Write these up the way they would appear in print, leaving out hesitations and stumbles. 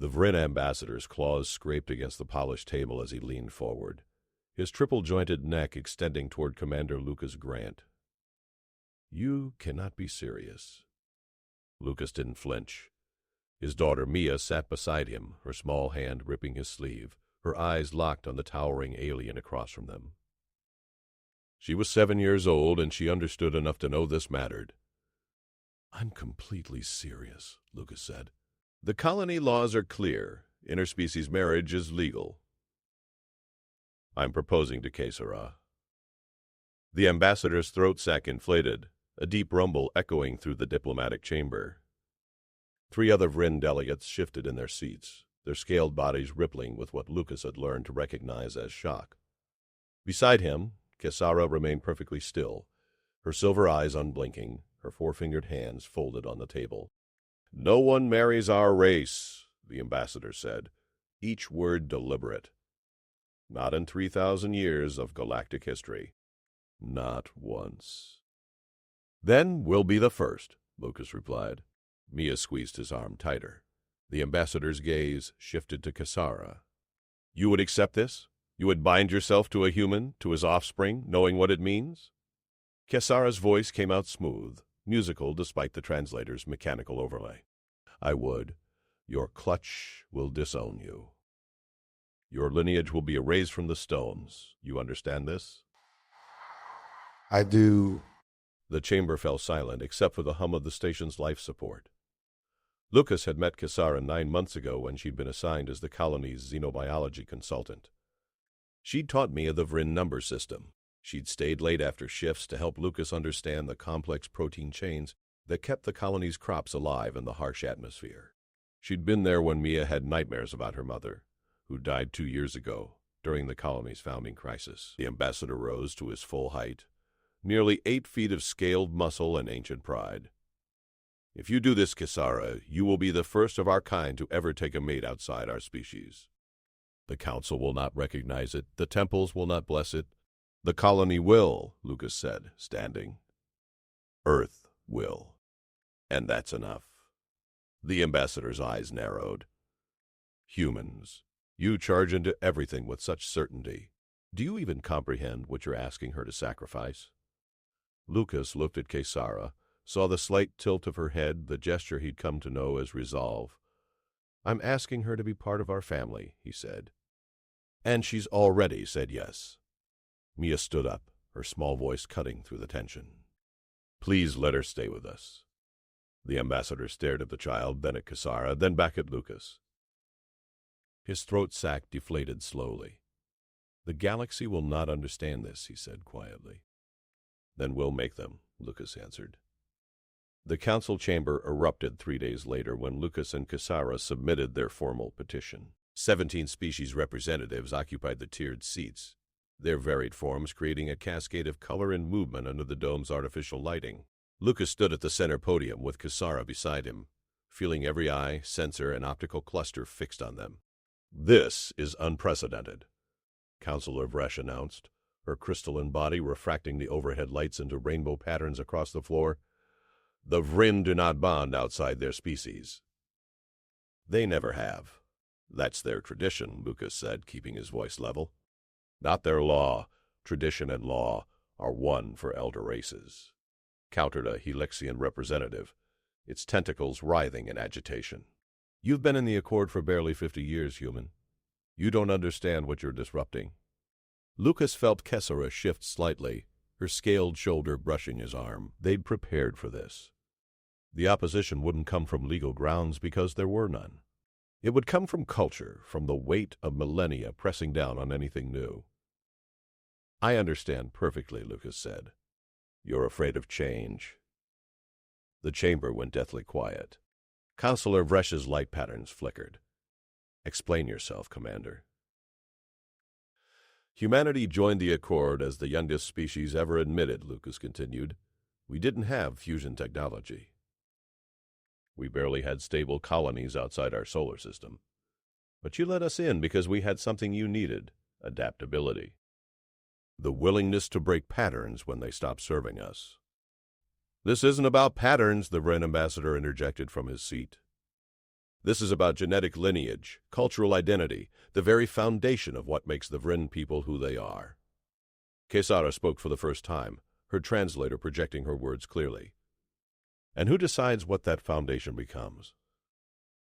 The Vrin ambassador's claws scraped against the polished table as he leaned forward, his triple-jointed neck extending toward Commander Lucas Grant. "You cannot be serious." Lucas didn't flinch. His daughter Mia sat beside him, her small hand gripping his sleeve, her eyes locked on the towering alien across from them. She was 7 years old, and she understood enough to know this mattered. "I'm completely serious," Lucas said. "The colony laws are clear. Interspecies marriage is legal. I'm proposing to Kesara." The ambassador's throat sac inflated, a deep rumble echoing through the diplomatic chamber. 3 other Vrin delegates shifted in their seats, their scaled bodies rippling with what Lucas had learned to recognize as shock. Beside him, Kesara remained perfectly still, her silver eyes unblinking, her 4-fingered hands folded on the table. "No one marries our race," the ambassador said, each word deliberate. "Not in 3,000 years of galactic history. Not once." "Then we'll be the first," Lucas replied. Mia squeezed his arm tighter. The ambassador's gaze shifted to Kesara. "You would accept this? You would bind yourself to a human, to his offspring, knowing what it means?" Kesara's voice came out smooth, musical despite the translator's mechanical overlay. "I would. Your clutch will disown you. Your lineage will be erased from the stones. You understand this?" "I do." The chamber fell silent, except for the hum of the station's life support. Lucas had met Kesara 9 months ago when she'd been assigned as the colony's xenobiology consultant. She'd taught Mia the Vrin number system. She'd stayed late after shifts to help Lucas understand the complex protein chains that kept the colony's crops alive in the harsh atmosphere. She'd been there when Mia had nightmares about her mother, who died 2 years ago during the colony's founding crisis. The ambassador rose to his full height, nearly 8 feet of scaled muscle and ancient pride. "If you do this, Kesara, you will be the first of our kind to ever take a mate outside our species. The Council will not recognize it. The temples will not bless it. The colony will," Lucas said, standing. "Earth will. And that's enough." The ambassador's eyes narrowed. "Humans, you charge into everything with such certainty. Do you even comprehend what you're asking her to sacrifice?" Lucas looked at Kesara, saw the slight tilt of her head, the gesture he'd come to know as resolve. "I'm asking her to be part of our family," he said. "And she's already said yes." Mia stood up, her small voice cutting through the tension. "Please let her stay with us." The ambassador stared at the child, then at Kesara, then back at Lucas. His throat sac deflated slowly. "The galaxy will not understand this," he said quietly. "Then we'll make them," Lucas answered. The council chamber erupted 3 days later when Lucas and Kesara submitted their formal petition. 17 species representatives occupied the tiered seats, their varied forms creating a cascade of color and movement under the dome's artificial lighting. Lucas stood at the center podium with Kesara beside him, feeling every eye, sensor, and optical cluster fixed on them. "This is unprecedented," Counselor Vresh announced, her crystalline body refracting the overhead lights into rainbow patterns across the floor. "The Vrin do not bond outside their species. They never have. That's their tradition," Lucas said, keeping his voice level. "Not their law. Tradition and law are one for elder races," countered a Helixian representative, its tentacles writhing in agitation. "You've been in the Accord for barely 50 years, human. You don't understand what you're disrupting." Lucas felt Kesara shift slightly, her scaled shoulder brushing his arm. They'd prepared for this. The opposition wouldn't come from legal grounds because there were none. It would come from culture, from the weight of millennia pressing down on anything new. "I understand perfectly," Lucas said. "You're afraid of change." The chamber went deathly quiet. Counselor Vresh's light patterns flickered. "Explain yourself, Commander." "Humanity joined the Accord as the youngest species ever admitted," Lucas continued. "We didn't have fusion technology. We barely had stable colonies outside our solar system. But you let us in because we had something you needed: adaptability. The willingness to break patterns when they stopped serving us." "This isn't about patterns," the Vrin ambassador interjected from his seat. This is about genetic lineage, cultural identity, the very foundation of what makes the Vryn people who they are. Kesara spoke for the first time, her translator projecting her words clearly. And who decides what that foundation becomes?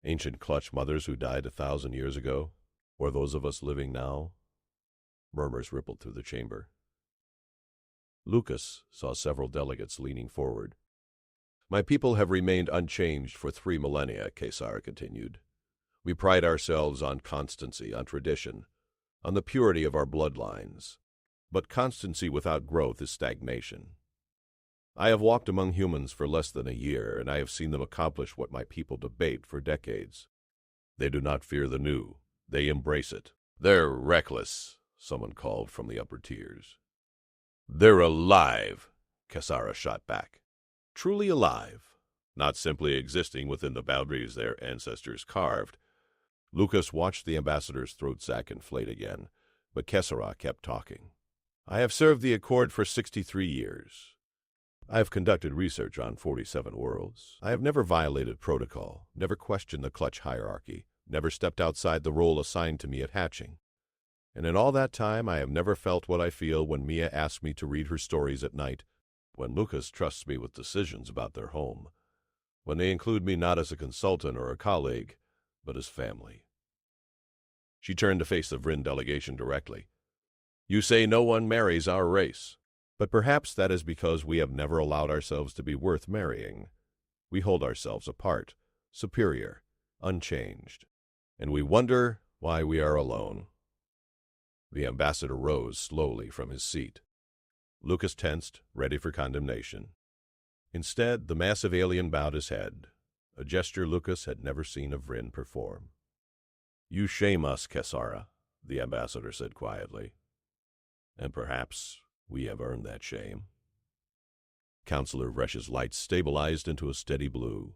Ancient clutch mothers who died 1,000 years ago? Or those of us living now? Murmurs rippled through the chamber. Lucas saw several delegates leaning forward. My people have remained unchanged for 3 millennia, Kesara continued. We pride ourselves on constancy, on tradition, on the purity of our bloodlines. But constancy without growth is stagnation. I have walked among humans for less than a year, and I have seen them accomplish what my people debate for decades. They do not fear the new. They embrace it. They're reckless, someone called from the upper tiers. They're alive, Kesara shot back. Truly alive, not simply existing within the boundaries their ancestors carved. Lucas watched the ambassador's throat sack inflate again, but Kesara kept talking. I have served the Accord for 63 years. I have conducted research on 47 worlds. I have never violated protocol, never questioned the clutch hierarchy, never stepped outside the role assigned to me at hatching. And in all that time, I have never felt what I feel when Mia asks me to read her stories at night, when Lucas trusts me with decisions about their home, when they include me not as a consultant or a colleague, but as family. She turned to face the Vryn delegation directly. You say no one marries our race, but perhaps that is because we have never allowed ourselves to be worth marrying. We hold ourselves apart, superior, unchanged, and we wonder why we are alone. The ambassador rose slowly from his seat. Lucas tensed, ready for condemnation. Instead, the massive alien bowed his head, a gesture Lucas had never seen a Vryn perform. You shame us, Kesara, the ambassador said quietly. And perhaps we have earned that shame. Counselor Vresh's lights stabilized into a steady blue.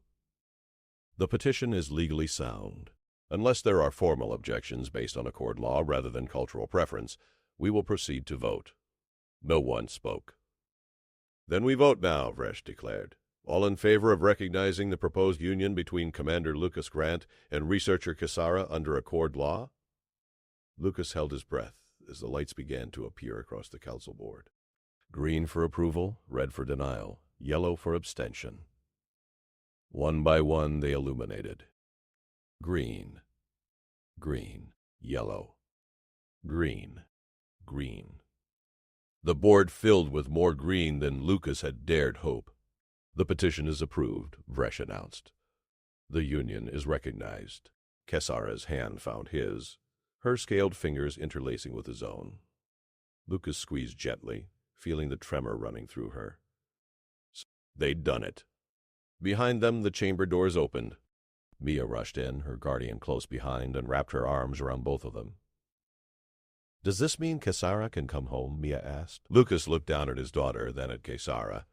The petition is legally sound. Unless there are formal objections based on Accord law rather than cultural preference, we will proceed to vote. No one spoke. Then we vote now, Vresh declared. All in favor of recognizing the proposed union between Commander Lucas Grant and researcher Kesara under Accord law? Lucas held his breath as the lights began to appear across the council board. Green for approval, red for denial, yellow for abstention. One by one they illuminated. Green, green, yellow, green, green. The board filled with more green than Lucas had dared hope. The petition is approved, Vresh announced. The union is recognized. Kesara's hand found his, her scaled fingers interlacing with his own. Lucas squeezed gently, feeling the tremor running through her. They'd done it. Behind them, the chamber doors opened. Mia rushed in, her guardian close behind, and wrapped her arms around both of them. Does this mean Kesara can come home? Mia asked. Lucas looked down at his daughter, then at Kesara.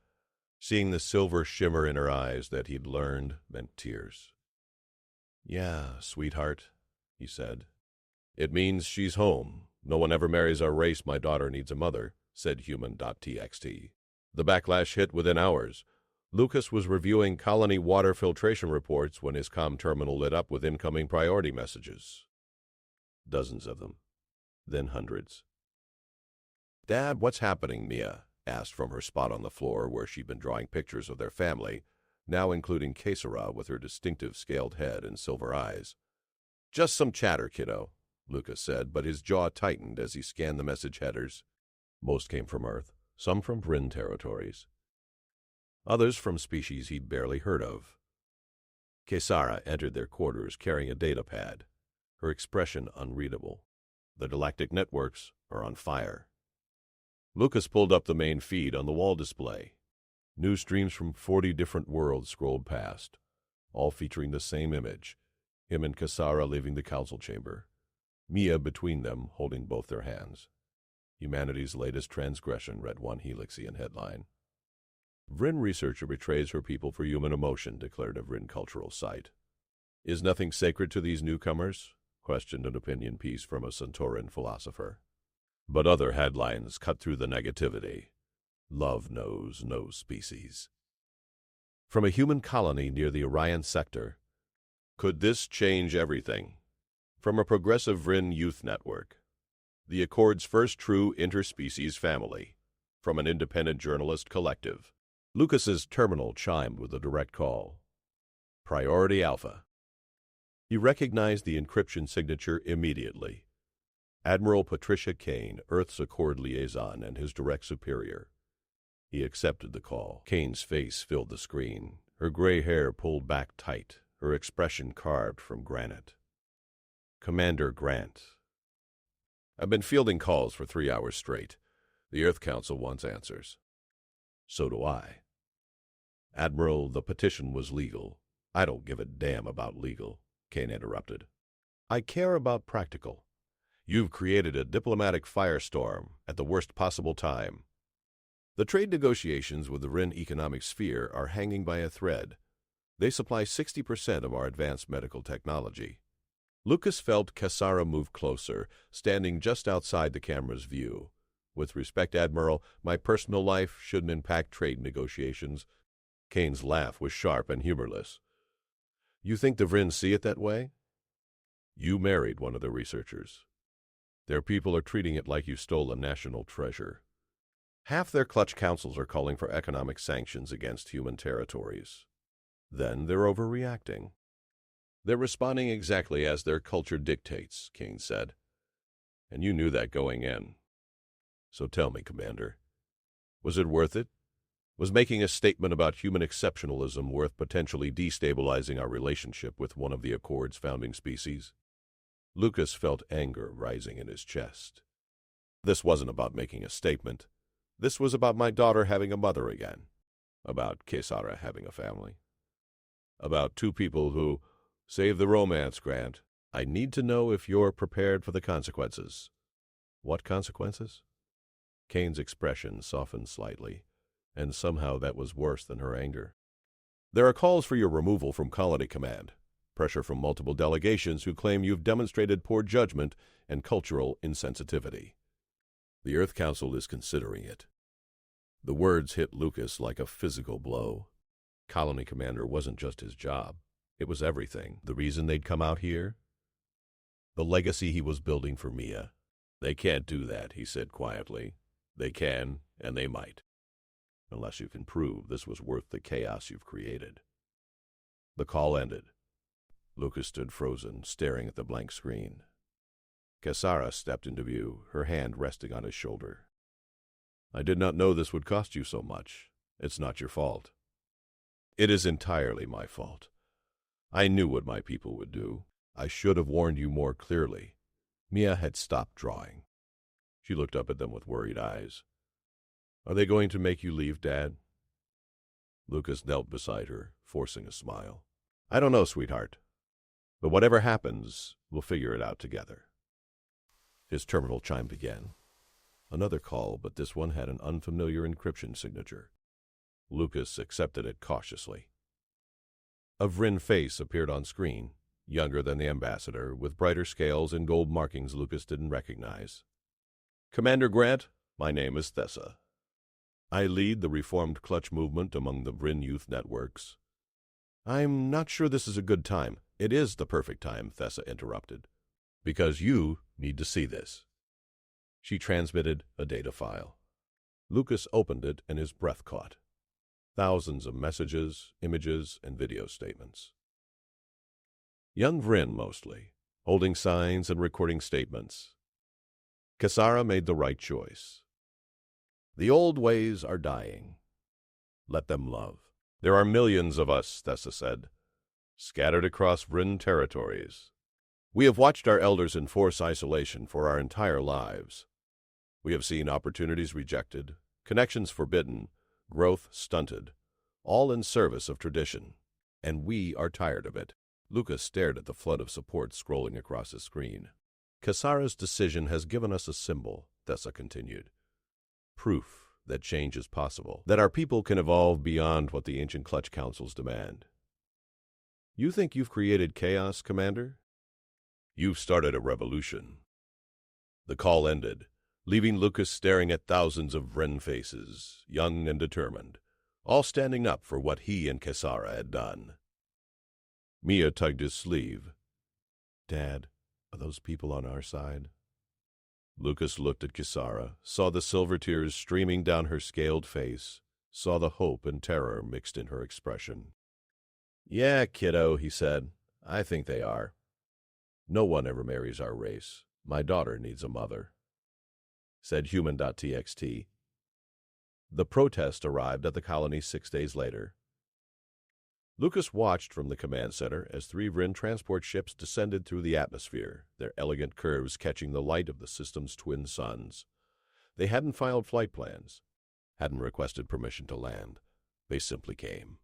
Seeing the silver shimmer in her eyes that he'd learned meant tears. Yeah, sweetheart, he said. It means she's home. No one ever marries our race. My daughter needs a mother, said human.txt. The backlash hit within hours. Lucas was reviewing colony water filtration reports when his comm terminal lit up with incoming priority messages. Dozens of them. Then hundreds. Dad, what's happening? Mia asked from her spot on the floor where she'd been drawing pictures of their family, now including Kesara with her distinctive scaled head and silver eyes. Just some chatter, kiddo, Lucas said, but his jaw tightened as he scanned the message headers. Most came from Earth, some from Vryn territories. Others from species he'd barely heard of. Kesara entered their quarters carrying a data pad, her expression unreadable. The galactic networks are on fire. Lucas pulled up the main feed on the wall display. News streams from 40 different worlds scrolled past, all featuring the same image, him and Kesara leaving the council chamber, Mia between them holding both their hands. Humanity's latest transgression, read one Helixian headline. Vryn researcher betrays her people for human emotion, declared a Vryn cultural site. Is nothing sacred to these newcomers? Questioned an opinion piece from a Centauran philosopher. But other headlines cut through the negativity. Love knows no species. From a human colony near the Orion sector, Could this change everything? From a progressive Vryn youth network, the Accord's first true interspecies family, from an independent journalist collective. Lucas's terminal chimed with a direct call. Priority Alpha. He recognized the encryption signature immediately. Admiral Patricia Kane, Earth's Accord liaison and his direct superior. He accepted the call. Kane's face filled the screen, her gray hair pulled back tight, her expression carved from granite. Commander Grant. I've been fielding calls for 3 hours straight. The Earth Council wants answers. So do I. Admiral, the petition was legal. I don't give a damn about legal, Kane interrupted. I care about practical. You've created a diplomatic firestorm at the worst possible time. The trade negotiations with the Vryn economic sphere are hanging by a thread. They supply 60% of our advanced medical technology. Lucas felt Cassara move closer, standing just outside the camera's view. With respect, Admiral, my personal life shouldn't impact trade negotiations. Kane's laugh was sharp and humorless. You think the Vryn see it that way? You married one of the researchers. Their people are treating it like you stole a national treasure. Half their clutch councils are calling for economic sanctions against human territories. Then they're overreacting. They're responding exactly as their culture dictates, Kane said. And you knew that going in. So tell me, Commander, was it worth it? Was making a statement about human exceptionalism worth potentially destabilizing our relationship with one of the Accord's founding species? Lucas felt anger rising in his chest. This wasn't about making a statement. This was about my daughter having a mother again. About Cassara having a family. About two people who... Save the romance, Grant. I need to know if you're prepared for the consequences. What consequences? Kane's expression softened slightly, and somehow that was worse than her anger. There are calls for your removal from Colony Command. Pressure from multiple delegations who claim you've demonstrated poor judgment and cultural insensitivity. The Earth Council is considering it. The words hit Lucas like a physical blow. Colony Commander wasn't just his job. It was everything. The reason they'd come out here? The legacy he was building for Mia. They can't do that, he said quietly. They can, and they might. Unless you can prove this was worth the chaos you've created. The call ended. Lucas stood frozen, staring at the blank screen. Cassara stepped into view, her hand resting on his shoulder. I did not know this would cost you so much. It's not your fault. It is entirely my fault. I knew what my people would do. I should have warned you more clearly. Mia had stopped drawing. She looked up at them with worried eyes. Are they going to make you leave, Dad? Lucas knelt beside her, forcing a smile. I don't know, sweetheart. But whatever happens, we'll figure it out together. His terminal chimed again. Another call, but this one had an unfamiliar encryption signature. Lucas accepted it cautiously. A Vryn face appeared on screen, younger than the ambassador, with brighter scales and gold markings Lucas didn't recognize. Commander Grant, my name is Thessa. I lead the reformed clutch movement among the Vryn youth networks. I'm not sure this is a good time. It is the perfect time, Thessa interrupted. Because you need to see this. She transmitted a data file. Lucas opened it and his breath caught. Thousands of messages, images, and video statements. Young Vryn, mostly, holding signs and recording statements. Cassara made the right choice. The old ways are dying. Let them love. There are millions of us, Thessa said, scattered across Vryn territories. We have watched our elders enforce isolation for our entire lives. We have seen opportunities rejected, connections forbidden, growth stunted, all in service of tradition. And we are tired of it. Lucas stared at the flood of support scrolling across his screen. Cassara's decision has given us a symbol, Thessa continued. Proof that change is possible, that our people can evolve beyond what the ancient clutch councils demand. You think you've created chaos, Commander? You've started a revolution. The call ended, leaving Lucas staring at thousands of Vryn faces, young and determined, all standing up for what he and Cassara had done. Mia tugged his sleeve. Dad, are those people on our side? Lucas looked at Kisara, saw the silver tears streaming down her scaled face, saw the hope and terror mixed in her expression. Yeah, kiddo, he said. I think they are. No one ever marries our race. My daughter needs a mother. Said human.txt. The protest arrived at the colony 6 days later. Lucas watched from the command center as 3 Vryn transport ships descended through the atmosphere, their elegant curves catching the light of the system's twin suns. They hadn't filed flight plans, hadn't requested permission to land. They simply came.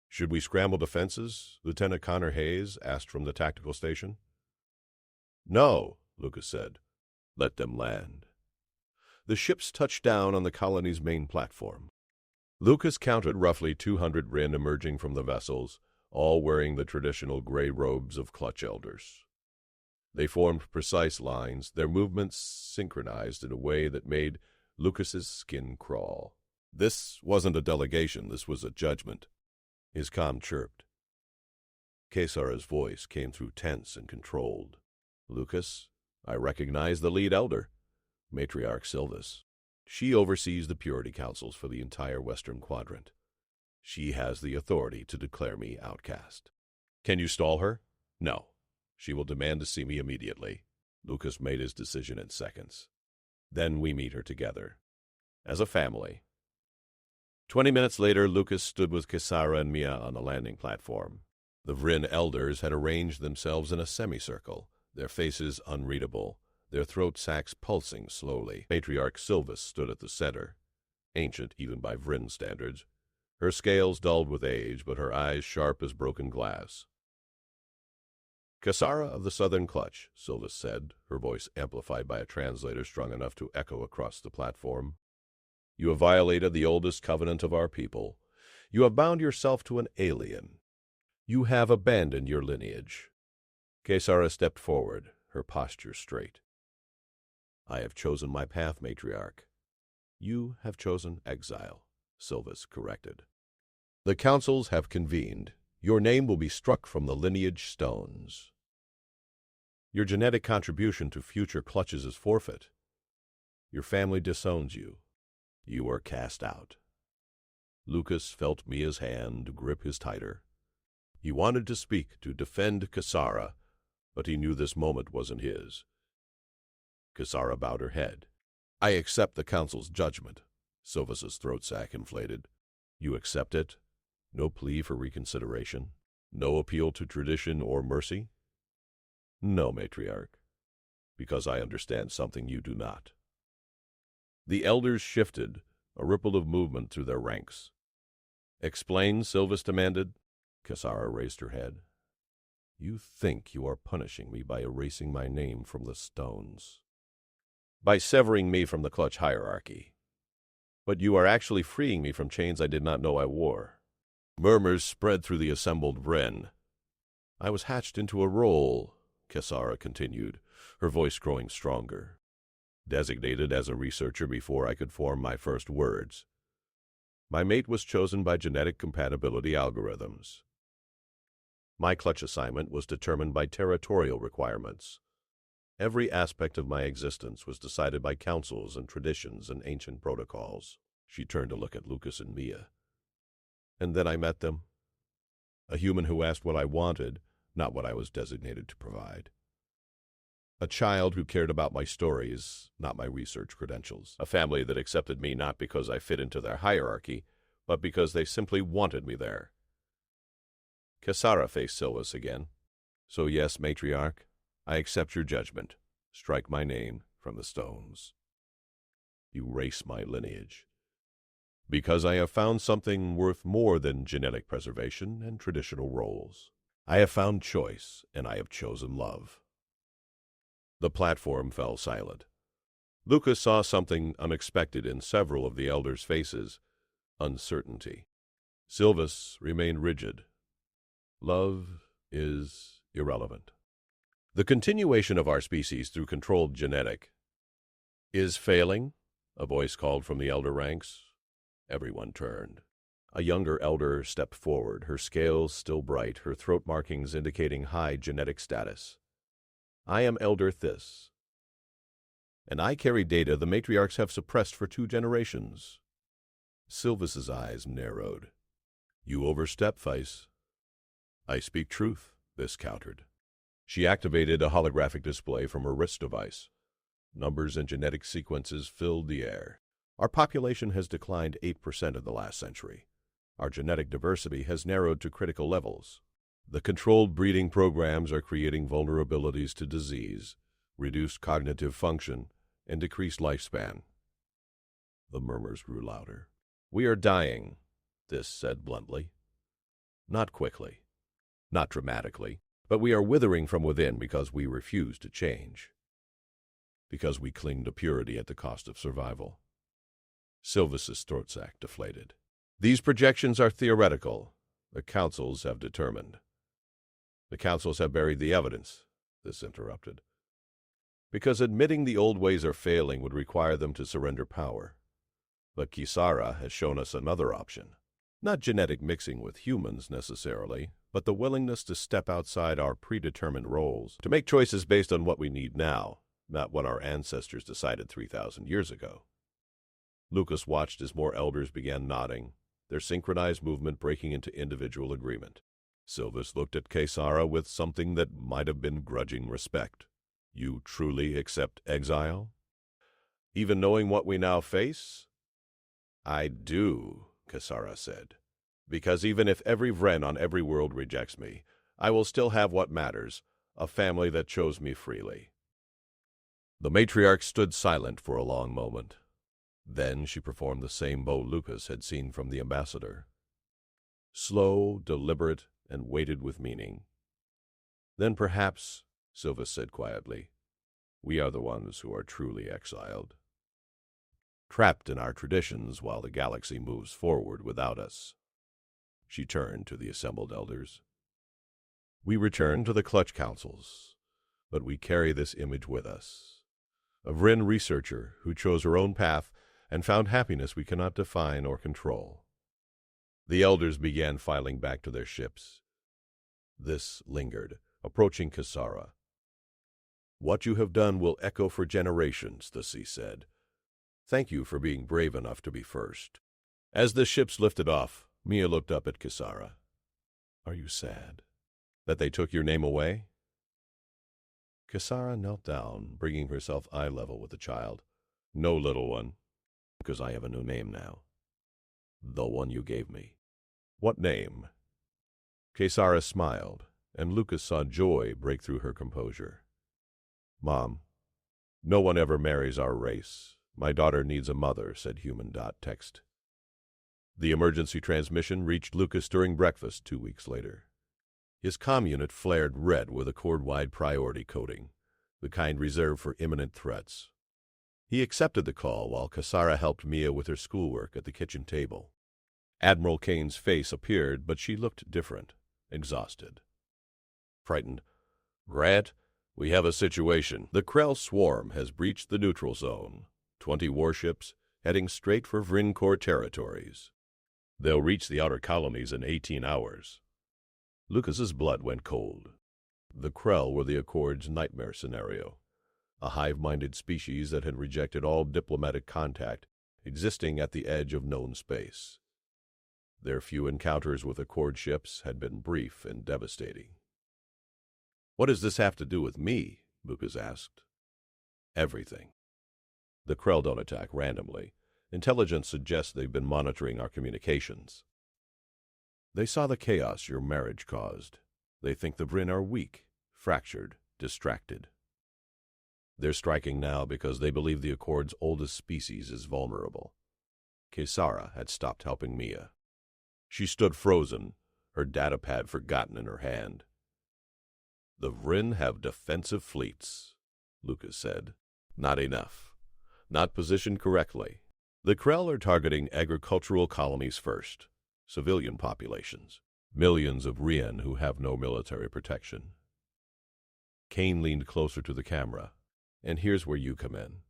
Should we scramble defenses? Lieutenant Connor Hayes asked from the tactical station. No, Lucas said. Let them land. The ships touched down on the colony's main platform. Lucas counted roughly 200 Vryn emerging from the vessels, all wearing the traditional gray robes of clutch elders. They formed precise lines, their movements synchronized in a way that made Lucas's skin crawl. This wasn't a delegation, this was a judgment. His comm chirped. Kesara's voice came through tense and controlled. Lucas, I recognize the lead elder, Matriarch Silvus. She oversees the purity councils for the entire Western Quadrant. She has the authority to declare me outcast. Can you stall her? No. She will demand to see me immediately. Lucas made his decision in seconds. Then we meet her together. As a family. 20 minutes later, Lucas stood with Kisara and Mia on the landing platform. The Vryn elders had arranged themselves in a semicircle, their faces unreadable, their throat sacs pulsing slowly. Matriarch Silvus stood at the center, ancient even by Vryn standards, her scales dulled with age, but her eyes sharp as broken glass. Kisara of the Southern Clutch, Silvus said, her voice amplified by a translator strong enough to echo across the platform. You have violated the oldest covenant of our people. You have bound yourself to an alien. You have abandoned your lineage. Kesara stepped forward, her posture straight. I have chosen my path, Matriarch. You have chosen exile, Silvus corrected. The councils have convened. Your name will be struck from the lineage stones. Your genetic contribution to future clutches is forfeit. Your family disowns you. You are cast out. Lucas felt Mia's hand grip his tighter. He wanted to speak, to defend Kisara, but he knew this moment wasn't his. Kisara bowed her head. I accept the council's judgment. Silvus's throat sac inflated. You accept it? No plea for reconsideration? No appeal to tradition or mercy? No, Matriarch, because I understand something you do not. The elders shifted, a ripple of movement through their ranks. Explain, Silvus demanded. Kisara raised her head. You think you are punishing me by erasing my name from the stones. By severing me from the clutch hierarchy. But you are actually freeing me from chains I did not know I wore. Murmurs spread through the assembled Vryn. I was hatched into a role, Kisara continued, her voice growing stronger. Designated as a researcher before I could form my first words. My mate was chosen by genetic compatibility algorithms. My clutch assignment was determined by territorial requirements. Every aspect of my existence was decided by councils and traditions and ancient protocols. She turned to look at Lucas and Mia. And then I met them. A human who asked what I wanted, not what I was designated to provide. A child who cared about my stories, not my research credentials. A family that accepted me not because I fit into their hierarchy, but because they simply wanted me there. Kisara faced Silvus again. So yes, Matriarch, I accept your judgment. Strike my name from the stones. Erase my lineage. Because I have found something worth more than genetic preservation and traditional roles. I have found choice, and I have chosen love. The platform fell silent. Lucas saw something unexpected in several of the elders' faces, uncertainty. Silvus remained rigid. Love is irrelevant. The continuation of our species through controlled genetic is failing, a voice called from the elder ranks. Everyone turned. A younger elder stepped forward, her scales still bright, her throat markings indicating high genetic status. I am Elder Thys, and I carry data the matriarchs have suppressed for 2 generations. Sylvis's eyes narrowed. You overstep, Thys. I speak truth, Thys countered. She activated a holographic display from her wrist device. Numbers and genetic sequences filled the air. Our population has declined 8% in the last century. Our genetic diversity has narrowed to critical levels. The controlled breeding programs are creating vulnerabilities to disease, reduced cognitive function, and decreased lifespan. The murmurs grew louder. We are dying, Thys said bluntly. Not quickly, not dramatically, but we are withering from within because we refuse to change. Because we cling to purity at the cost of survival. Sylvis's throat sac deflated. These projections are theoretical. The councils have determined. The councils have buried the evidence, Thys interrupted. Because admitting the old ways are failing would require them to surrender power. But Kisara has shown us another option. Not genetic mixing with humans, necessarily, but the willingness to step outside our predetermined roles, to make choices based on what we need now, not what our ancestors decided 3,000 years ago. Lucas watched as more elders began nodding, their synchronized movement breaking into individual agreement. Sylvis looked at Kisara with something that might have been grudging respect. You truly accept exile? Even knowing what we now face? I do, Kisara said. Because even if every Vren on every world rejects me, I will still have what matters, a family that chose me freely. The matriarch stood silent for a long moment. Then she performed the same bow Lucas had seen from the ambassador. Slow, deliberate, and weighted with meaning. Then perhaps, Sylvis said quietly, we are the ones who are truly exiled. Trapped in our traditions while the galaxy moves forward without us. She turned to the assembled elders. We return to the clutch councils, but we carry this image with us. A Vrin researcher who chose her own path and found happiness we cannot define or control. The elders began filing back to their ships. This lingered, approaching Kisara. What you have done will echo for generations, the sea said. Thank you for being brave enough to be first. As the ships lifted off, Mia looked up at Kisara. Are you sad that they took your name away? Kisara knelt down, bringing herself eye level with the child. No, little one, because I have a new name now. The one you gave me. What name? Kisara smiled, and Lucas saw joy break through her composure. Mom, no one ever marries our race. My daughter needs a mother, said Human Dot text. The emergency transmission reached Lucas during breakfast 2 weeks later. His comm unit flared red with a cord-wide priority coding, the kind reserved for imminent threats. He accepted the call while Kisara helped Mia with her schoolwork at the kitchen table. Admiral Kane's face appeared, but she looked different, exhausted. Frightened. Grant, we have a situation. The Krell swarm has breached the neutral zone. 20 warships, heading straight for Vrincor territories. They'll reach the outer colonies in 18 hours. Lucas's blood went cold. The Krell were the Accord's nightmare scenario, a hive-minded species that had rejected all diplomatic contact, existing at the edge of known space. Their few encounters with Accord ships had been brief and devastating. What does this have to do with me? Lucas asked. Everything. The Krell don't attack randomly. Intelligence suggests they've been monitoring our communications. They saw the chaos your marriage caused. They think the Vrin are weak, fractured, distracted. They're striking now because they believe the Accord's oldest species is vulnerable. Kisara had stopped helping Mia. She stood frozen, her datapad forgotten in her hand. The Vrin have defensive fleets, Lucas said. Not enough. Not positioned correctly. The Krell are targeting agricultural colonies first, civilian populations, millions of Rien who have no military protection. Kane leaned closer to the camera. And here's where you come in.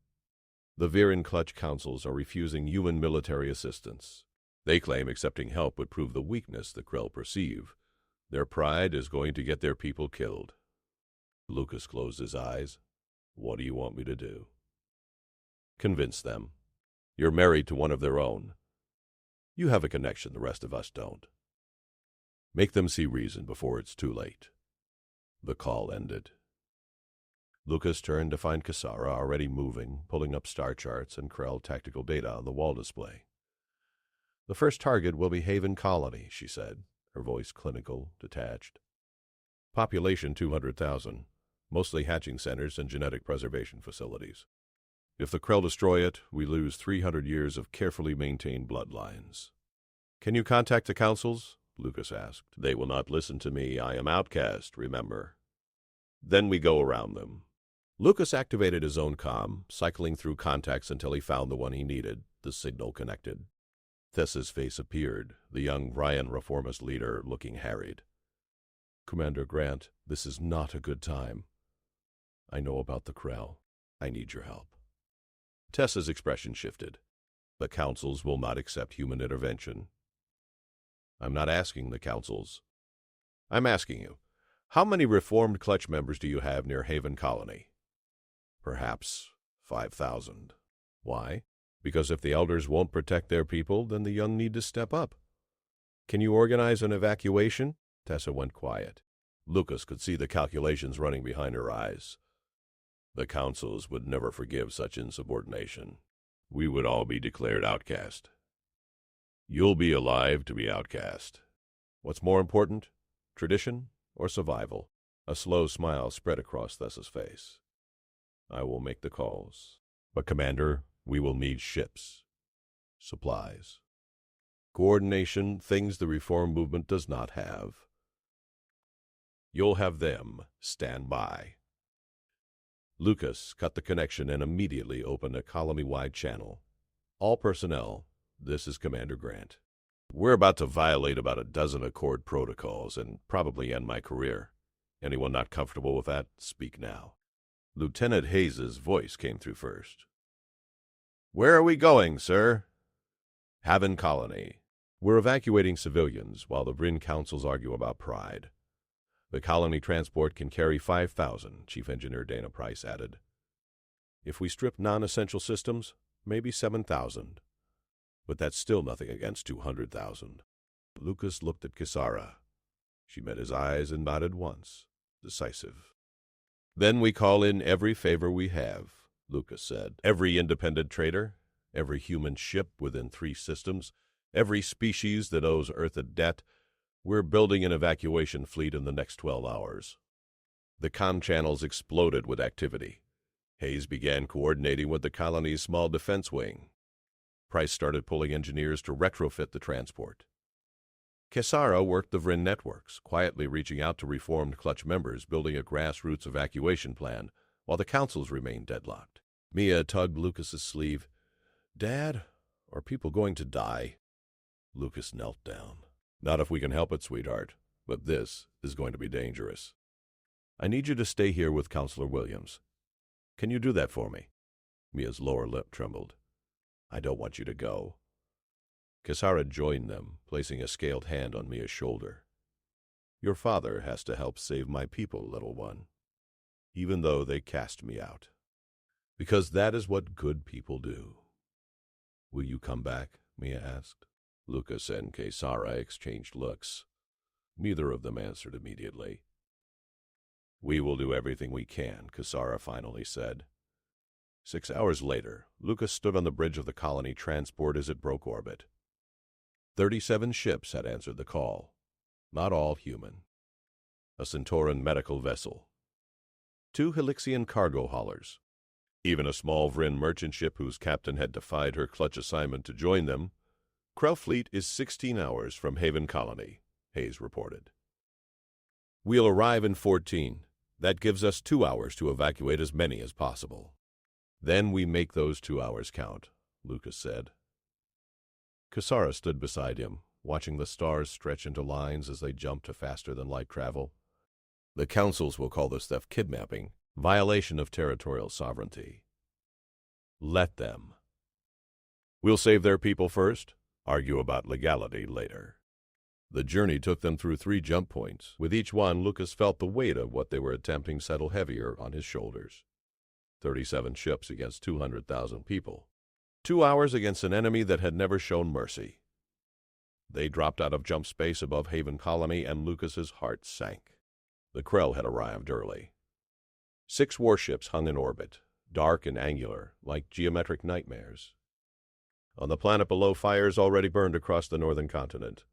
The Viren Clutch Councils are refusing human military assistance. They claim accepting help would prove the weakness the Krell perceive. Their pride is going to get their people killed. Lucas closed his eyes. What do you want me to do? Convince them. You're married to one of their own. You have a connection the rest of us don't. Make them see reason before it's too late. The call ended. Lucas turned to find Kisara already moving, pulling up star charts and Krell tactical data on the wall display. The first target will be Haven Colony, she said, her voice clinical, detached. Population 200,000, mostly hatching centers and genetic preservation facilities. If the Krell destroy it, we lose 300 years of carefully maintained bloodlines. Can you contact the councils? Lucas asked. They will not listen to me. I am outcast, remember. Then we go around them. Lucas activated his own comm, cycling through contacts until he found the one he needed. The signal connected. Thessa's face appeared, the young Ryan reformist leader looking harried. Commander Grant, this is not a good time. I know about the Krell. I need your help. Tessa's expression shifted. The councils will not accept human intervention. I'm not asking the councils. I'm asking you, how many reformed Clutch members do you have near Haven Colony? Perhaps 5,000. Why? Because if the elders won't protect their people, then the young need to step up. Can you organize an evacuation? Tessa went quiet. Lucas could see the calculations running behind her eyes. The councils would never forgive such insubordination. We would all be declared outcast. You'll be alive to be outcast. What's more important, tradition or survival? A slow smile spread across Thessa's face. I will make the calls. But, Commander, we will need ships, supplies, coordination, things the reform movement does not have. You'll have them. Stand by. Lucas cut the connection and immediately opened a colony-wide channel. All personnel, this is Commander Grant. We're about to violate about a dozen Accord protocols and probably end my career. Anyone not comfortable with that, speak now. Lieutenant Hayes's voice came through first. Where are we going, sir? Haven Colony. We're evacuating civilians while the Vryn councils argue about pride. The colony transport can carry 5,000, Chief Engineer Dana Price added. If we strip non-essential systems, maybe 7,000. But that's still nothing against 200,000. Lucas looked at Kisara. She met his eyes and nodded once, decisive. Then we call in every favor we have, Lucas said. Every independent trader, every human ship within 3 systems, every species that owes Earth a debt. We're building an evacuation fleet in the next 12 hours. The comm channels exploded with activity. Hayes began coordinating with the colony's small defense wing. Price started pulling engineers to retrofit the transport. Kisara worked the Vryn networks, quietly reaching out to reformed Clutch members, building a grassroots evacuation plan, while the councils remained deadlocked. Mia tugged Lucas's sleeve. Dad, are people going to die? Lucas knelt down. Not if we can help it, sweetheart, but this is going to be dangerous. I need you to stay here with Counselor Williams. Can you do that for me? Mia's lower lip trembled. I don't want you to go. Kisara joined them, placing a scaled hand on Mia's shoulder. Your father has to help save my people, little one, even though they cast me out. Because that is what good people do. Will you come back? Mia asked. Lucas and Kisara exchanged looks. Neither of them answered immediately. We will do everything we can, Kisara finally said. 6 hours later, Lucas stood on the bridge of the colony transport as it broke orbit. 37 ships had answered the call, not all human. A Centauran medical vessel. 2 Helixian cargo haulers. Even a small Vryn merchant ship whose captain had defied her Clutch assignment to join them. Krell fleet is 16 hours from Haven Colony, Hayes reported. We'll arrive in 14. That gives us 2 hours to evacuate as many as possible. Then we make those 2 hours count, Lucas said. Kisara stood beside him, watching the stars stretch into lines as they jumped to faster-than-light travel. The councils will call this theft kidnapping, violation of territorial sovereignty. Let them. We'll save their people first, Argue about legality later. The journey took them through 3 jump points. With each one, Lucas felt the weight of what they were attempting settle heavier on his shoulders. 37 ships against 200,000 people. 2 hours against an enemy that had never shown mercy. They dropped out of jump space above Haven Colony, and Lucas's heart sank. The Krell had arrived early. 6 warships hung in orbit, dark and angular, like geometric nightmares. On the planet below, fires already burned across the northern continent.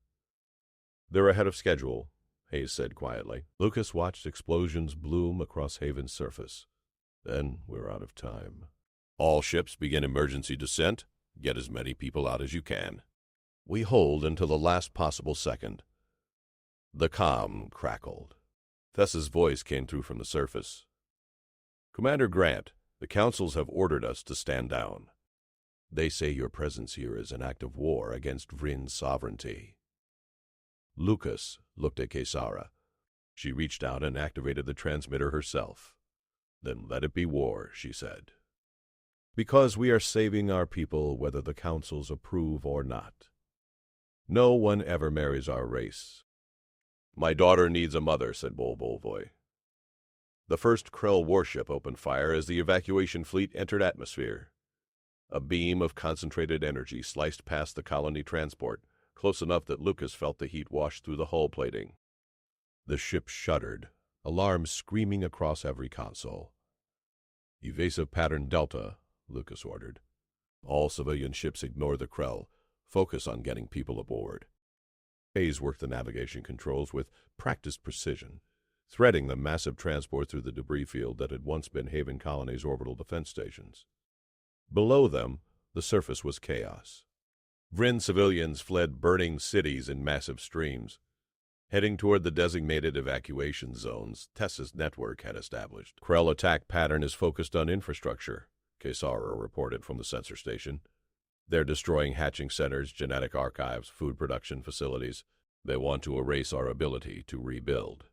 "They're ahead of schedule," Hayes said quietly. Lucas watched explosions bloom across Haven's surface. "Then we're out of time. All ships begin emergency descent. Get as many people out as you can. We hold until the last possible second." The comm crackled. Thessa's voice came through from the surface. "Commander Grant, the councils have ordered us to stand down. They say your presence here is an act of war against Vrin's sovereignty." Lucas looked at Kesara. She reached out and activated the transmitter herself. "Then let it be war," she said. "Because we are saving our people whether the councils approve or not. No one ever marries our race." "My daughter needs a mother," said Bolvoy. The first Krell warship opened fire as the evacuation fleet entered atmosphere. A beam of concentrated energy sliced past the colony transport, close enough that Lucas felt the heat wash through the hull plating. The ship shuddered, alarms screaming across every console. "Evasive pattern Delta," Lucas ordered. "All civilian ships ignore the Krell. Focus on getting people aboard." Hayes worked the navigation controls with practiced precision, threading the massive transport through the debris field that had once been Haven Colony's orbital defense stations. Below them, the surface was chaos. Vrin civilians fled burning cities in massive streams, heading toward the designated evacuation zones Tessa's network had established. "Krell attack pattern is focused on infrastructure," Kesara reported from the sensor station. "They're destroying hatching centers, genetic archives, food production facilities. They want to erase our ability to rebuild."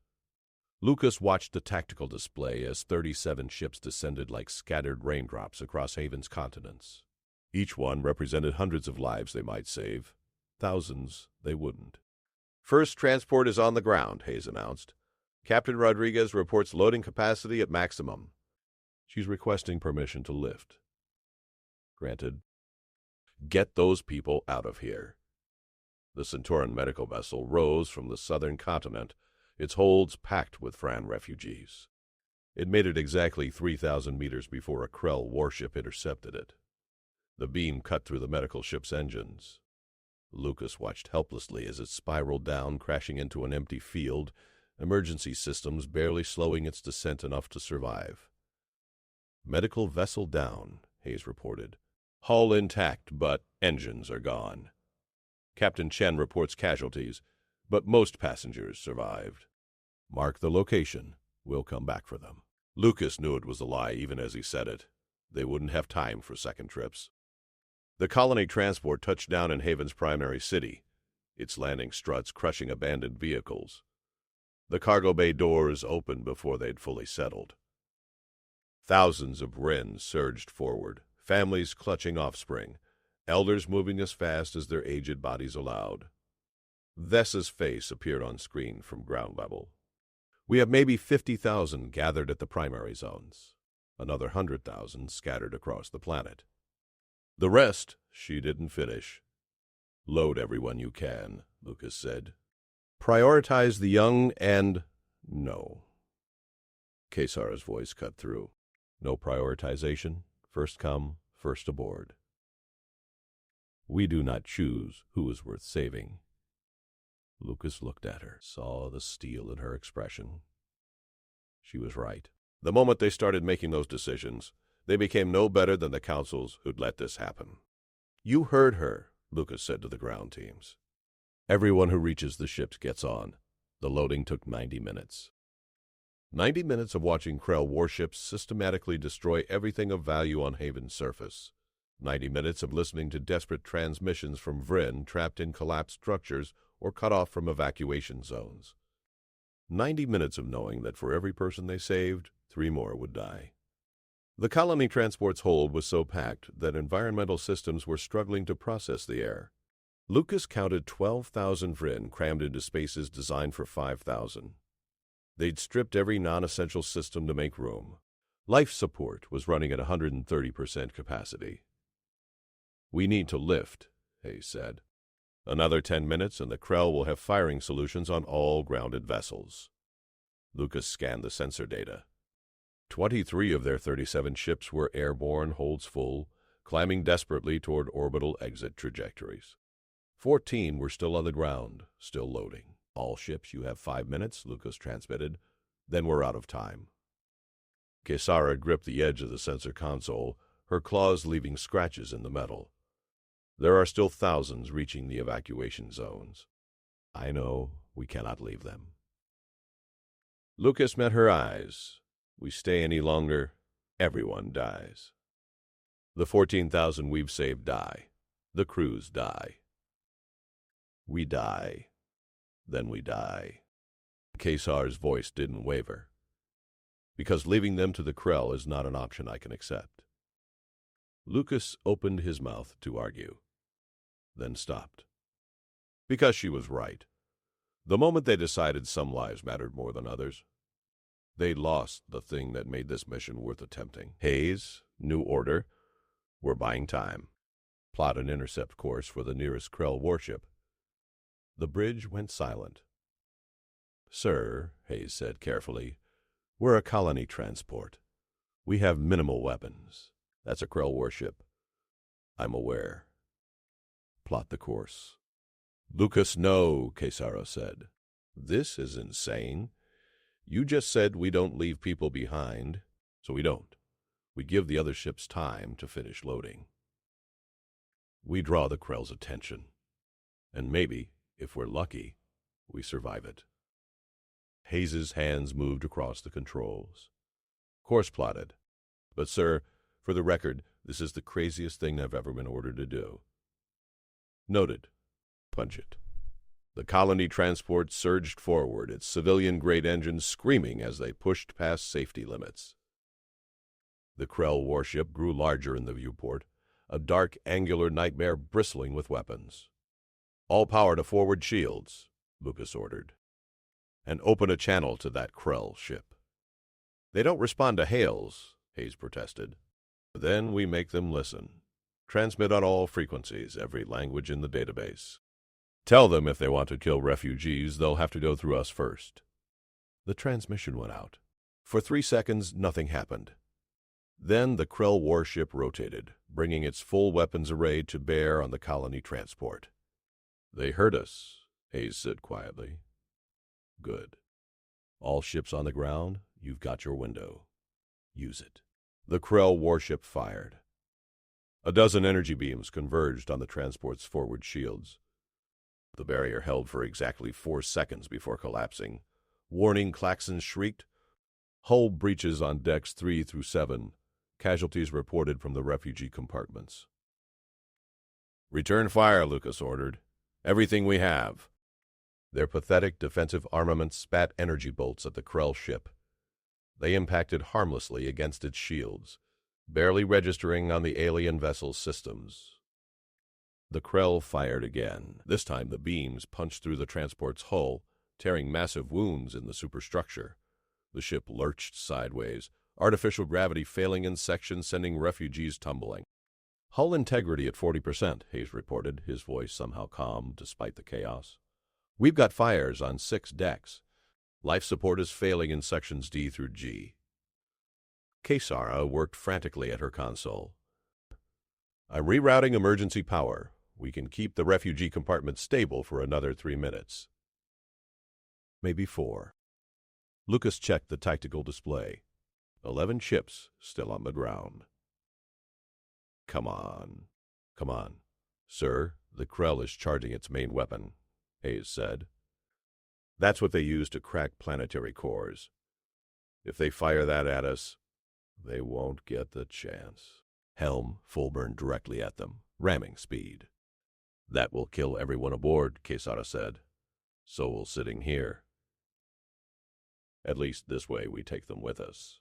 Lucas watched the tactical display as 37 ships descended like scattered raindrops across Haven's continents. Each one represented hundreds of lives they might save. Thousands they wouldn't. "First transport is on the ground," Hayes announced. "Captain Rodriguez reports loading capacity at maximum. She's requesting permission to lift." "Granted." "Get those people out of here." The Centauran medical vessel rose from the southern continent, its holds packed with Fran refugees. It made it exactly 3,000 meters before a Krell warship intercepted it. The beam cut through the medical ship's engines. Lucas watched helplessly as it spiraled down, crashing into an empty field, emergency systems barely slowing its descent enough to survive. "Medical vessel down," Hayes reported. "Hull intact, but engines are gone. Captain Chen reports casualties, but most passengers survived. Mark the location. We'll come back for them." Lucas knew it was a lie even as he said it. They wouldn't have time for second trips. The colony transport touched down in Haven's primary city, its landing struts crushing abandoned vehicles. The cargo bay doors opened before they'd fully settled. Thousands of Wrens surged forward, families clutching offspring, elders moving as fast as their aged bodies allowed. Vessa's face appeared on screen from ground level. "We have maybe 50,000 gathered at the primary zones, another 100,000 scattered across the planet. The rest," she didn't finish. "Load everyone you can," Lucas said. "Prioritize the young and—" "No." Kesara's voice cut through. "No prioritization. First come, first aboard. We do not choose who is worth saving." Lucas looked at her, saw the steel in her expression. She was right. The moment they started making those decisions, they became no better than the councils who'd let this happen. "You heard her," Lucas said to the ground teams. "Everyone who reaches the ships gets on. The loading took 90 minutes. 90 minutes of watching Krell warships systematically destroy everything of value on Haven's surface. 90 minutes of listening to desperate transmissions from Vrin trapped in collapsed structures or cut off from evacuation zones. 90 minutes of knowing that for every person they saved, 3 more would die. The colony transport's hold was so packed that environmental systems were struggling to process the air. Lucas counted 12,000 Vryn crammed into spaces designed for 5,000. They'd stripped every non-essential system to make room. Life support was running at 130% capacity. "We need to lift," Hayes said. "Another 10 minutes and the Krell will have firing solutions on all grounded vessels." Lucas scanned the sensor data. 23 of their 37 ships were airborne, holds full, climbing desperately toward orbital exit trajectories. 14 were still on the ground, still loading. "All ships, you have 5 minutes," Lucas transmitted. "Then we're out of time." Kesara gripped the edge of the sensor console, her claws leaving scratches in the metal. "There are still thousands reaching the evacuation zones. I know we cannot leave them." Lucas met her eyes. "We stay any longer, everyone dies. The 14,000 we've saved die. The crews die. We die. Then we die." Kesar's voice didn't waver. "Because leaving them to the Krell is not an option I can accept." Lucas opened his mouth to argue, then stopped. Because she was right. The moment they decided some lives mattered more than others, they lost the thing that made this mission worth attempting. Hayes, New Order, were buying time. Plot an intercept course for the nearest Krell warship. The bridge went silent. "Sir," Hayes said carefully, "we're a colony transport. We have minimal weapons. That's a Krell warship. I'm aware. Plot the course." "Lucas, no," Kesara said. "This is insane. You just said we don't leave people behind, so we don't. We give the other ships time to finish loading. We draw the Krell's attention. And maybe, if we're lucky, we survive it." Hayes's hands moved across the controls. "Course plotted. But, sir, for the record, this is the craziest thing I've ever been ordered to do." "Noted. Punch it." The colony transport surged forward, its civilian-grade engines screaming as they pushed past safety limits. The Krell warship grew larger in the viewport, a dark, angular nightmare bristling with weapons. "All power to forward shields," Lucas ordered. "And open a channel to that Krell ship." "They don't respond to hails," Hayes protested. "Then we make them listen. Transmit on all frequencies, every language in the database. Tell them if they want to kill refugees, they'll have to go through us first." The transmission went out. For 3 seconds, nothing happened. Then the Krell warship rotated, bringing its full weapons array to bear on the colony transport. "They heard us," Hayes said quietly. "Good. All ships on the ground, you've got your window. Use it." The Krell warship fired. A dozen energy beams converged on the transport's forward shields. The barrier held for exactly 4 seconds before collapsing. Warning klaxons shrieked. Hull breaches on decks 3 through 7. Casualties reported from the refugee compartments. "Return fire," Lucas ordered. "Everything we have." Their pathetic defensive armaments spat energy bolts at the Krell ship. They impacted harmlessly against its shields, barely registering on the alien vessel's systems. The Krell fired again. This time the beams punched through the transport's hull, tearing massive wounds in the superstructure. The ship lurched sideways, artificial gravity failing in sections, sending refugees tumbling. "Hull integrity at 40%, Hayes reported, his voice somehow calm despite the chaos. "We've got fires on 6 decks. Life support is failing in sections D through G." Kesara worked frantically at her console. "I'm rerouting emergency power. We can keep the refugee compartment stable for another 3 minutes. Maybe 4. Lucas checked the tactical display. 11 ships still on the ground. Come on. Sir, the Krell is charging its main weapon," Hayes said. "That's what they use to crack planetary cores. If they fire that at us, they won't get the chance." Helm full burn directly at them, ramming speed. "That will kill everyone aboard," Kesara said. "So will sitting here. At least this way we take them with us."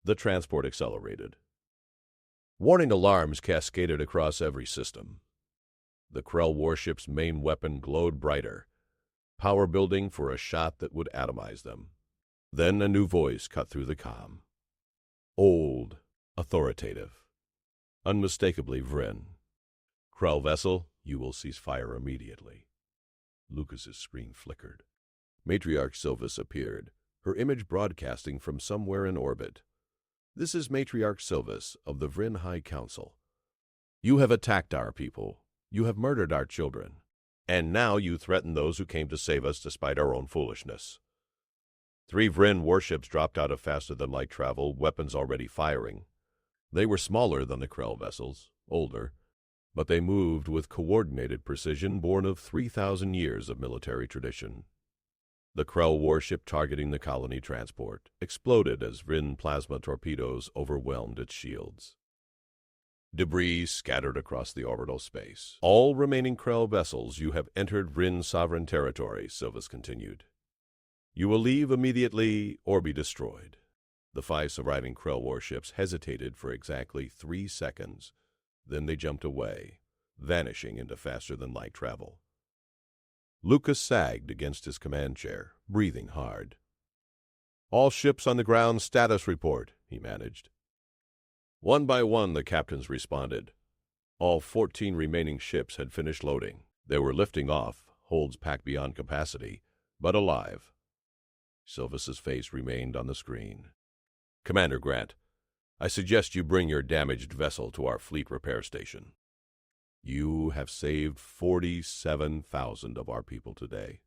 The transport accelerated. Warning alarms cascaded across every system. The Krell warship's main weapon glowed brighter, power building for a shot that would atomize them. Then a new voice cut through the comm. Old, authoritative, unmistakably Vryn. Krell vessel, you will cease fire immediately. Lucas's screen flickered. Matriarch Sylvis appeared, her image broadcasting from somewhere in orbit. This is Matriarch Sylvis of the Vryn High Council. You have attacked our people. You have murdered our children. And now you threaten those who came to save us despite our own foolishness. 3 Vryn warships dropped out of faster-than-light travel, weapons already firing. They were smaller than the Krell vessels, older, but they moved with coordinated precision born of 3,000 years of military tradition. The Krell warship targeting the colony transport exploded as Vryn plasma torpedoes overwhelmed its shields. Debris scattered across the orbital space. All remaining Krell vessels, you have entered Vryn sovereign territory, Sylvis continued. You will leave immediately or be destroyed. The 5 surviving Krell warships hesitated for exactly 3 seconds. Then they jumped away, vanishing into faster-than-light travel. Lucas sagged against his command chair, breathing hard. All ships on the ground status report, he managed. One by one, the captains responded. All 14 remaining ships had finished loading. They were lifting off, holds packed beyond capacity, but alive. Sylvis's face remained on the screen. Commander Grant, I suggest you bring your damaged vessel to our fleet repair station. You have saved 47,000 of our people today.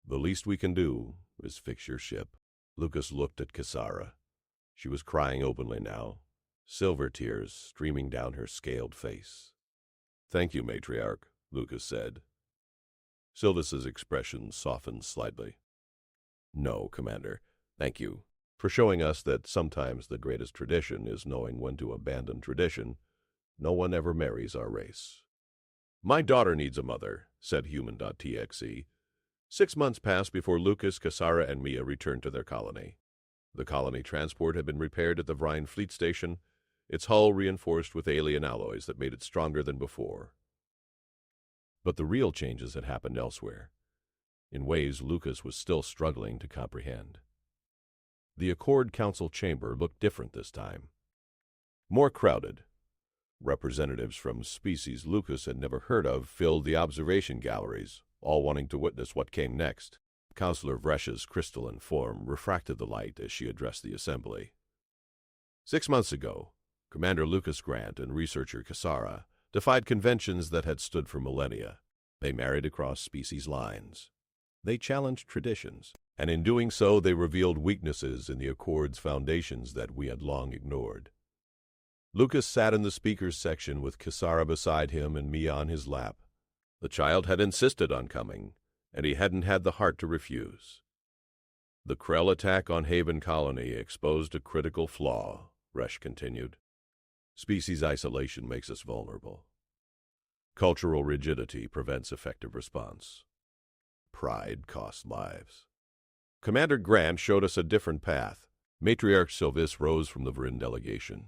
The least we can do is fix your ship. Lucas looked at Kisara. She was crying openly now, silver tears streaming down her scaled face. Thank you, Matriarch, Lucas said. Sylvis's expression softened slightly. No, Commander, thank you for showing us that sometimes the greatest tradition is knowing when to abandon tradition. No one ever marries our race. My daughter needs a mother, said Human.txe. 6 months passed before Lucas, Kisara, and Mia returned to their colony. The colony transport had been repaired at the Vryn Fleet Station, its hull reinforced with alien alloys that made it stronger than before. But the real changes had happened elsewhere, in ways Lucas was still struggling to comprehend. The Accord Council chamber looked different this time. More crowded. Representatives from species Lucas had never heard of filled the observation galleries, all wanting to witness what came next. Counselor Vresh's crystalline form refracted the light as she addressed the assembly. 6 months ago, Commander Lucas Grant and researcher Kisara defied conventions that had stood for millennia. They married across species lines. They challenged traditions, and in doing so they revealed weaknesses in the Accord's foundations that we had long ignored. Lucas sat in the speakers section with Kisara beside him and Mia on his lap. The child had insisted on coming, and he hadn't had the heart to refuse. The Krell attack on Haven Colony exposed a critical flaw, Vresh continued. Species isolation makes us vulnerable. Cultural rigidity prevents effective response. Pride costs lives. Commander Grant showed us a different path. Matriarch Sylvis rose from the Vryn delegation.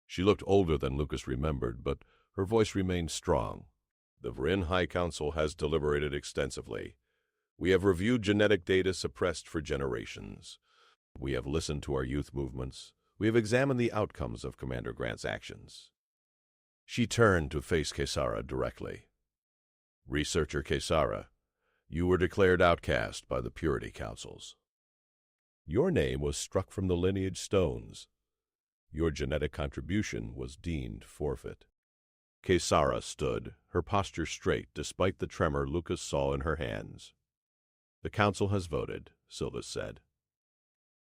She looked older than Lucas remembered, but her voice remained strong. The Vryn High Council has deliberated extensively. We have reviewed genetic data suppressed for generations. We have listened to our youth movements. We have examined the outcomes of Commander Grant's actions. She turned to face Kisara directly. Researcher Kisara, you were declared outcast by the Purity Councils. Your name was struck from the lineage stones. Your genetic contribution was deemed forfeit. Kisara stood, her posture straight despite the tremor Lucas saw in her hands. The council has voted, Sylvis said.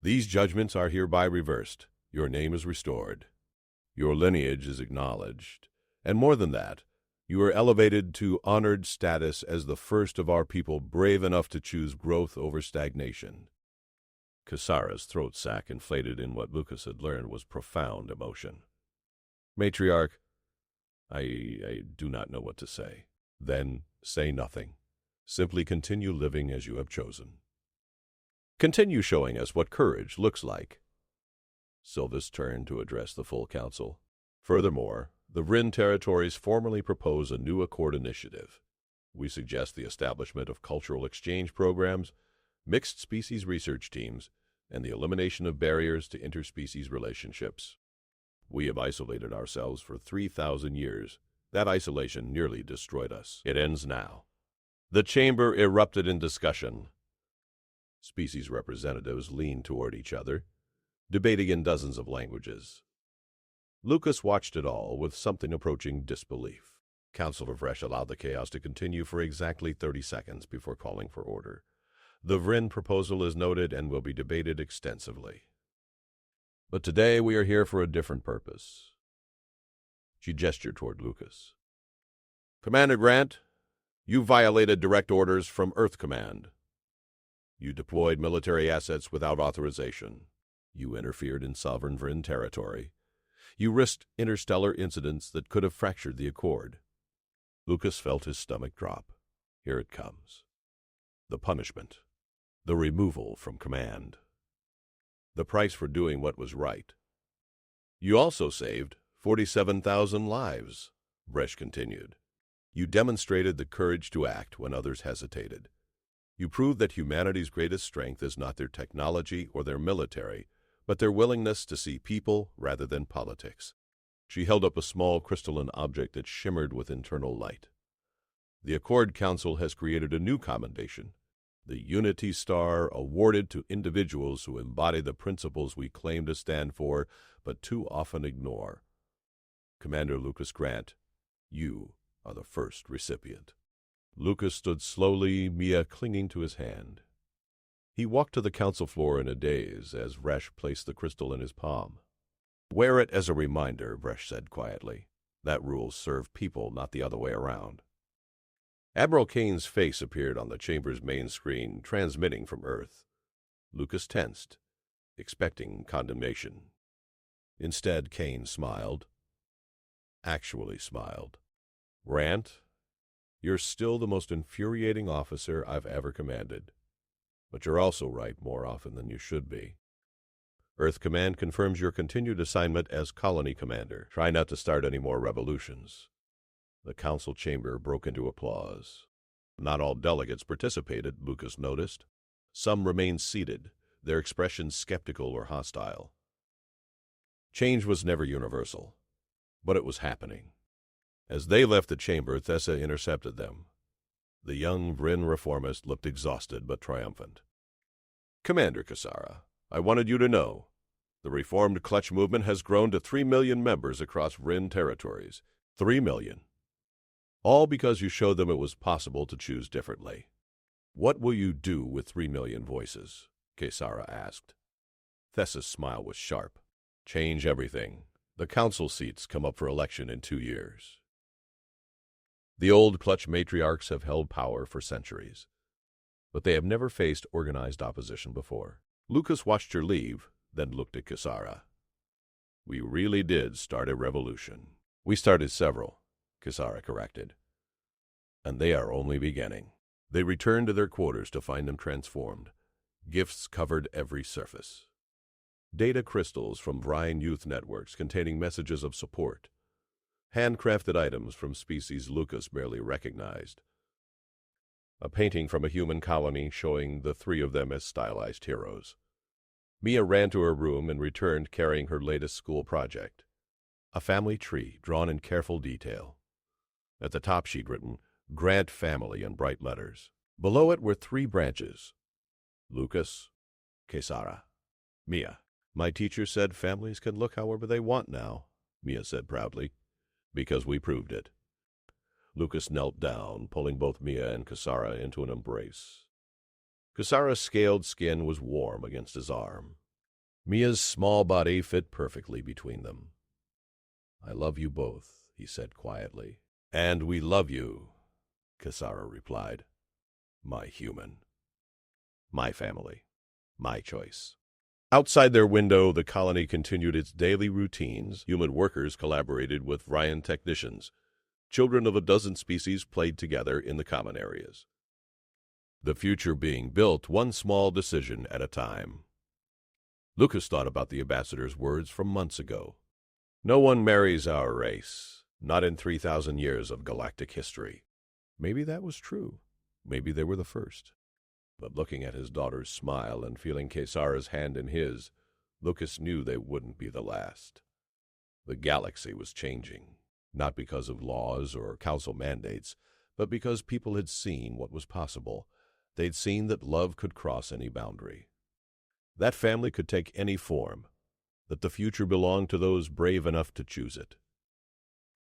These judgments are hereby reversed. Your name is restored. Your lineage is acknowledged. And more than that, you are elevated to honored status as the first of our people brave enough to choose growth over stagnation. Kisara's throat sac inflated in what Lucas had learned was profound emotion. Matriarch, I do not know what to say. Then say nothing. Simply continue living as you have chosen. Continue showing us what courage looks like. Sylvis turned to address the full council. Furthermore, The Vryn territories formally propose a new Accord initiative. We suggest the establishment of cultural exchange programs, mixed species research teams, and the elimination of barriers to interspecies relationships. We have isolated ourselves for 3,000 years. That isolation nearly destroyed us. It ends now. The chamber erupted in discussion. Species representatives leaned toward each other, debating in dozens of languages. Lucas watched it all with something approaching disbelief. Counselor Vresh allowed the chaos to continue for exactly 30 seconds before calling for order. The Vryn proposal is noted and will be debated extensively. But today we are here for a different purpose. She gestured toward Lucas. Commander Grant, you violated direct orders from Earth Command. You deployed military assets without authorization. You interfered in sovereign Vryn territory. You risked interstellar incidents that could have fractured the Accord. Lucas felt his stomach drop. Here it comes. The punishment. The removal from command. The price for doing what was right. You also saved 47,000 lives, Vresh continued. You demonstrated the courage to act when others hesitated. You proved that humanity's greatest strength is not their technology or their military, but their willingness to see people rather than politics. She held up a small crystalline object that shimmered with internal light. The Accord Council has created a new commendation, the Unity Star, awarded to individuals who embody the principles we claim to stand for, but too often ignore. Commander Lucas Grant, you are the first recipient. Lucas stood slowly, Mia clinging to his hand. He walked to the council floor in a daze as Vresh placed the crystal in his palm. Wear it as a reminder, Vresh said quietly. That rules serve people, not the other way around. Admiral Kane's face appeared on the chamber's main screen, transmitting from Earth. Lucas tensed, expecting condemnation. Instead, Kane smiled. Actually smiled. Grant, you're still the most infuriating officer I've ever commanded. But you're also right more often than you should be. Earth Command confirms your continued assignment as colony commander. Try not to start any more revolutions. The council chamber broke into applause. Not all delegates participated, Lucas noticed. Some remained seated, their expressions skeptical or hostile. Change was never universal, but it was happening. As they left the chamber, Thessa intercepted them. The young Vryn reformist looked exhausted but triumphant. Commander Kasara, I wanted you to know, the reformed clutch movement has grown to 3 million members across Vryn territories. 3 million. All because you showed them it was possible to choose differently. What will you do with 3 million voices? Kasara asked. Thessa's smile was sharp. Change everything. The council seats come up for election in 2 years. The old clutch matriarchs have held power for centuries, but they have never faced organized opposition before. Lucas watched her leave, then looked at Kasara. We really did start a revolution. We started several, Kasara corrected. And they are only beginning. They returned to their quarters to find them transformed. Gifts covered every surface. Data crystals from Vryn youth networks containing messages of support. Handcrafted items from species Lucas barely recognized. A painting from a human colony showing the 3 of them as stylized heroes. Mia ran to her room and returned carrying her latest school project. A family tree drawn in careful detail. At the top she'd written, Grant Family in bright letters. Below it were 3 branches. Lucas, Kasara, Mia. My teacher said families can look however they want now, Mia said proudly. Because we proved it. Lucas knelt down, pulling both Mia and Kasara into an embrace. Kasara's scaled skin was warm against his arm. Mia's small body fit perfectly between them. I love you both, he said quietly. And we love you, Kasara replied. My human. My family. My choice. Outside their window, the colony continued its daily routines. Human workers collaborated with Vryn technicians. Children of a dozen species played together in the common areas. The future being built one small decision at a time. Lucas thought about the ambassador's words from months ago. No one marries our race. Not in 3,000 years of galactic history. Maybe that was true. Maybe they were the first. But looking at his daughter's smile and feeling Kesara's hand in his, Lucas knew they wouldn't be the last. The galaxy was changing, not because of laws or council mandates, but because people had seen what was possible. They'd seen that love could cross any boundary. That family could take any form, that the future belonged to those brave enough to choose it.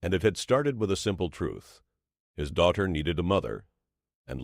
And it had started with a simple truth. His daughter needed a mother, and